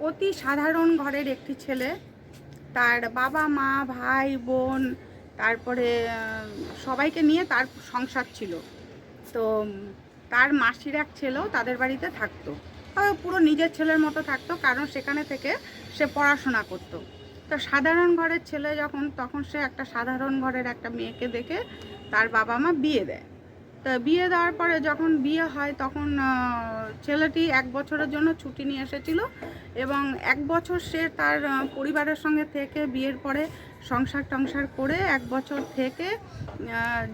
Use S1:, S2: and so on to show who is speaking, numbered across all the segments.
S1: অতি সাধারণ ঘরের একটি ছেলে। তার বাবা মা ভাই বোন তারপরে সবাইকে নিয়ে তার সংসার ছিল। তো তার মাসির এক ছেলেও তাদের বাড়িতে থাকতো, পুরো নিজের ছেলের মতো থাকতো, কারণ সেখানে থেকে সে পড়াশোনা করতো। তো সাধারণ ঘরের ছেলে যখন, তখন সে একটা সাধারণ ঘরের একটা মেয়েকে দেখে তার বাবা মা বিয়ে দেয়। তা বিয়ে দেওয়ার পরে যখন বিয়ে হয় তখন ছেলেটি 1 বছরের জন্য ছুটি নিয়ে এসেছিল, এবং 1 বছর সে তার পরিবারের সঙ্গে থেকে বিয়ের পরে সংসার টংসার করে 1 বছর থেকে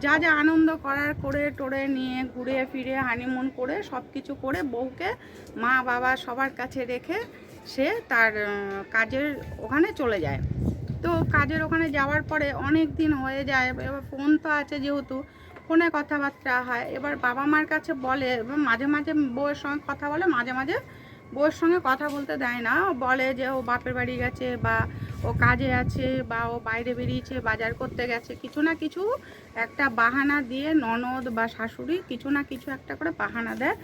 S1: যা যা আনন্দ করার করে টোরে নিয়ে ঘুরে ফিরে হানিমুন করে সব কিছু করে বউকে মা বাবা সবার কাছে রেখে সে তার কাজের ওখানে চলে যায়। তো কাজের ওখানে যাওয়ার পরে অনেক দিন হয়ে যায়, এবার ফোন তো আছে যেহেতু ফোনে কথাবার্তা হয়। এবার বাবা মার কাছে বলে, মাঝে মাঝে বউয়ের সঙ্গে কথা বলে, মাঝে মাঝে বউয়ের সঙ্গে কথা বলতে দেয় না, বলে যে ও বাপের বাড়ি গেছে, বা ও কাজে আছে, বা ও বাইরে বেরিয়েছে, বাজার করতে গেছে, কিছু না কিছু একটা বাহানা দিয়ে ননদ বা শাশুড়ি কিছু না কিছু একটা করে বাহানা দেয়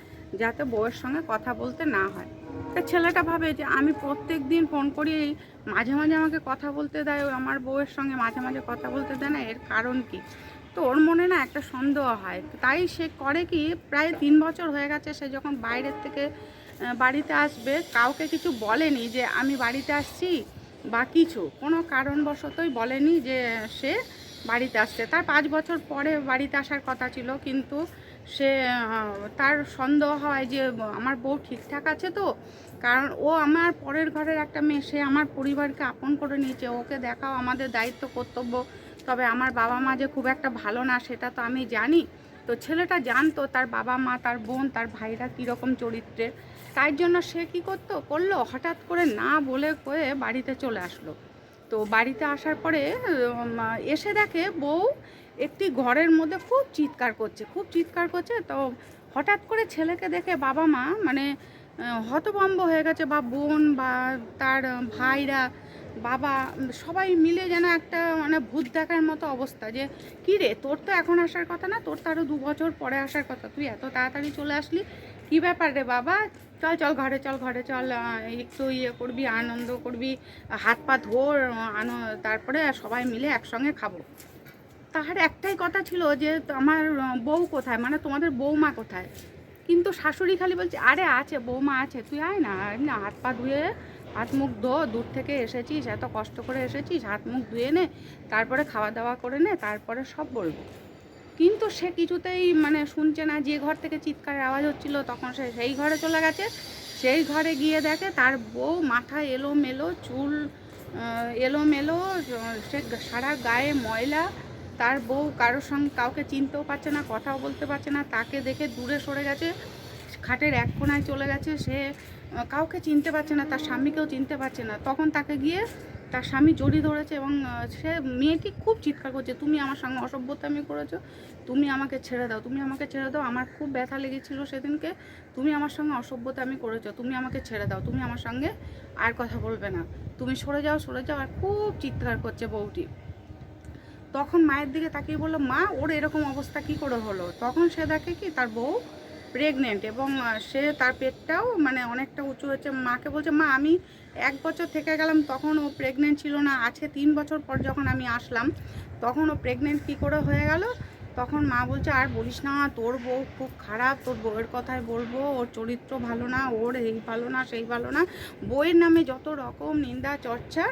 S1: যাতে বউয়ের সঙ্গে কথা বলতে না হয়। তা ছেলেটা ভাবে যে আমি প্রত্যেক দিন ফোন করি, মাঝে মাঝে আমাকে কথা বলতে দেয়, আমার বউয়ের সঙ্গে মাঝে মাঝে কথা বলতে দেয় না, এর কারণ কি? তো ওর মনে না একটা সন্দেহ হয়, তাই সে করে কি, প্রায় 3 বছর হয়ে গেছে সে যখন বাইরের থেকে বাড়িতে আসবে, কাউকে কিছু বলেনি যে আমি বাড়িতে আসছি, বা কিছু কোনো কারণবশতই বলেনি যে সে বাড়িতে আসছে। তার 5 বছর পরে বাড়িতে আসার কথা ছিল, কিন্তু সে তার সন্দেহ হয় যে আমার বউ ঠিকঠাক আছে তো, কারণ ও আমার পরের ঘরের একটা মেয়ে, সে আমার পরিবারকে আপন করে নিয়েছে, ওকে দেখাও আমাদের দায়িত্ব কর্তব্য। তবে আমার বাবা মা যে খুব একটা ভালো না সেটা তো আমি জানি। তো ছেলেটা জানতো তার বাবা মা, তার বোন, তার ভাইরা কীরকম চরিত্রের, তাই জন্য সে কী করলো, হঠাৎ করে না বলে কয়ে বাড়িতে চলে আসলো। তো বাড়িতে আসার পরে এসে দেখে বউ একটি ঘরের মধ্যে খুব চিৎকার করছে, খুব চিৎকার করছে। তো হঠাৎ করে ছেলেকে দেখে বাবা মা মানে হতভম্ব হয়ে গেছে, বা বোন বা তার ভাইরা, বাবা, সবাই মিলে যেন একটা মানে ভূত দেখার মতো অবস্থা, যে কী রে, তোর তো এখন আসার কথা না, তোর তো আরও 2 বছর পরে আসার কথা, তুই এত তাড়াতাড়ি চলে আসলি, কী ব্যাপার রে বাবা, চল চল ঘরে চল, ঘরে চল, একটু ইয়ে করবি, আনন্দ করবি, হাত পা ধোর, তারপরে সবাই মিলে একসঙ্গে খাবো। তাহার একটাই কথা ছিল যে আমার বউ কোথায়, মানে তোমাদের বৌমা কোথায়? কিন্তু শাশুড়ি খালি বলছে আরে আছে, বৌমা আছে, তুই আয় না, না হাত পা ধুয়ে হাত মুখ ধো, দূর থেকে এসেছিস, এত কষ্ট করে এসেছিস, হাত মুখ ধুয়ে নে, তারপরে খাওয়া দাওয়া করে নে, তারপরে সব বলবো। কিন্তু সে কিছুতেই মানে শুনছে না। যে ঘর থেকে চিৎকারের আওয়াজ হচ্ছিল তখন সে সেই ঘরে চলে গেছে। সেই ঘরে গিয়ে দেখে তার বউ মাথায় এলোমেলো চুল, এলোমেলো, সে সারা গায়ে ময়লা। তার বউ কারোর সঙ্গে কাউকে চিনতেও পারছে না, কথাও বলতে পারছে না, তাকে দেখে দূরে সরে গেছে, খাটের এক কোণায় চলে গেছে। সে কাউকে চিনতে পারছে না, তার স্বামীকেও চিনতে পারছে না। তখন তাকে গিয়ে তার স্বামী জড়িয়ে ধরেছে, এবং সে মেয়েটি খুব চিৎকার করছে, তুমি আমার সঙ্গে অসভ্যতামি করেছো, তুমি আমাকে ছেড়ে দাও, তুমি আমাকে ছেড়ে দাও, আমার খুব ব্যথা লেগেছিল সেদিনকে, তুমি আমার সঙ্গে অসভ্যতামি করেছো, তুমি আমাকে ছেড়ে দাও, তুমি আমার সঙ্গে আর কথা বলবে না, তুমি সরে যাও সরে যাও, আর খুব চিৎকার করছে বউটি। তখন মায়ের দিকে তাকিয়ে বললো, মা ওর এরকম অবস্থা কি করে হলো? তখন সে দেখে কি তার বউ প্রেগনেন্ট, এবং সে তার পেটটাও মানে অনেকটা উঁচু হয়েছে। মাকে বলছে, মা আমি 1 বছর থেকে গেলাম, তখন ও প্রেগনেন্ট ছিল না, আছে 3 বছর পর যখন আমি আসলাম তখন ও প্রেগনেন্ট কী করে হয়ে গেল? তখন মা বলছে, আর বলিস না, তোর বউ খুব খারাপ, তোর বউয়ের কথাই বলবো, ওর চরিত্র ভালো না, ওর এই ভালো না সেই ভালো না, বউয়ের নামে যত রকম নিন্দা চর্চা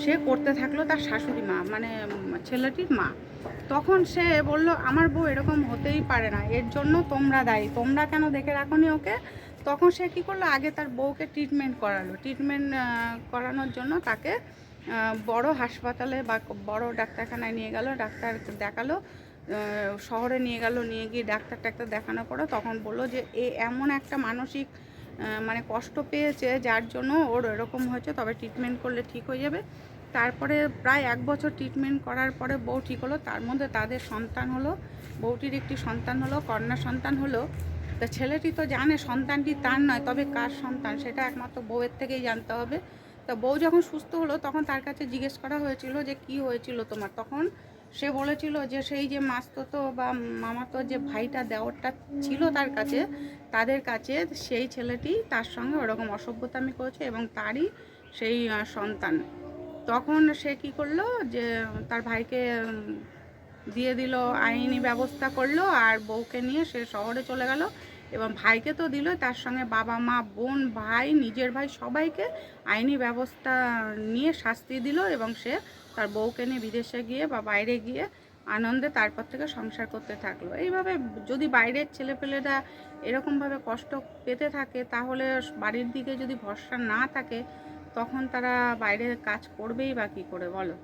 S1: সে করতে থাকলো তার শাশুড়ি মা, মানে ছেলেটির মা। তখন সে বলল, আমার বউ এরকম হতেই পারে না, এর জন্য তোমরা দায়ী, তোমরা কেন দেখে রাখোনি ওকে? তখন সে কী করলো, আগে তার বউকে ট্রিটমেন্ট করালো, ট্রিটমেন্ট করানোর জন্য তাকে বড় হাসপাতালে বা বড় ডাক্তারখানায় নিয়ে গেল, ডাক্তার দেখালো, শহরে নিয়ে গেল, নিয়ে গিয়ে ডাক্তার দেখানোর পরে তখন বললো যে এ এমন একটা মানসিক মানে কষ্ট পেয়েছে যার জন্য ওর এরকম হয়েছে, তবে ট্রিটমেন্ট করলে ঠিক হয়ে যাবে। তারপরে প্রায় 1 বছর ট্রিটমেন্ট করার পরে বউ ঠিক হলো, তার মধ্যে তাদের সন্তান হলো, বউটির একটি সন্তান হলো, কন্যা সন্তান হলো। তা ছেলেটি তো জানে সন্তানটি তার নয়, তবে কার সন্তান সেটা একমাত্র বউয়ের থেকেই জানতে হবে। তা বউ যখন সুস্থ হলো তখন তার কাছে জিজ্ঞেস করা হয়েছিল যে কি হয়েছিল তোমার? তখন সে বলেছিল যে সেই যে মাস্তুতো বা মামাতো যে ভাইটা দেওরটা ছিল তার কাছে, তাদের কাছে সেই ছেলেটি তার সঙ্গে ওরকম অসভ্যতামি করেছে এবং তারই সেই সন্তান। তখন সে কি করলো যে তার ভাইকে দিয়ে দিল, আইনি ব্যবস্থা করলো, আর বউকে নিয়ে সে শহরে চলে গেল। এবং ভাইকে তো দিল, তার সঙ্গে বাবা মা বোন ভাই নিজের ভাই সবাইকে আইনি ব্যবস্থা নিয়ে শাস্তি দিল, এবং সে তার বউকে নিয়ে বিদেশে গিয়ে বা বাইরে গিয়ে আনন্দে তারপর থেকে সংসার করতে থাকলো। এইভাবে যদি বাইরের ছেলেপেলেরা এরকমভাবে কষ্ট পেতে থাকে, তাহলে বাড়ির দিকে যদি ভরসা না থাকে, তখন তারা বাইরে কাজ করবেই বা কী করে বলো।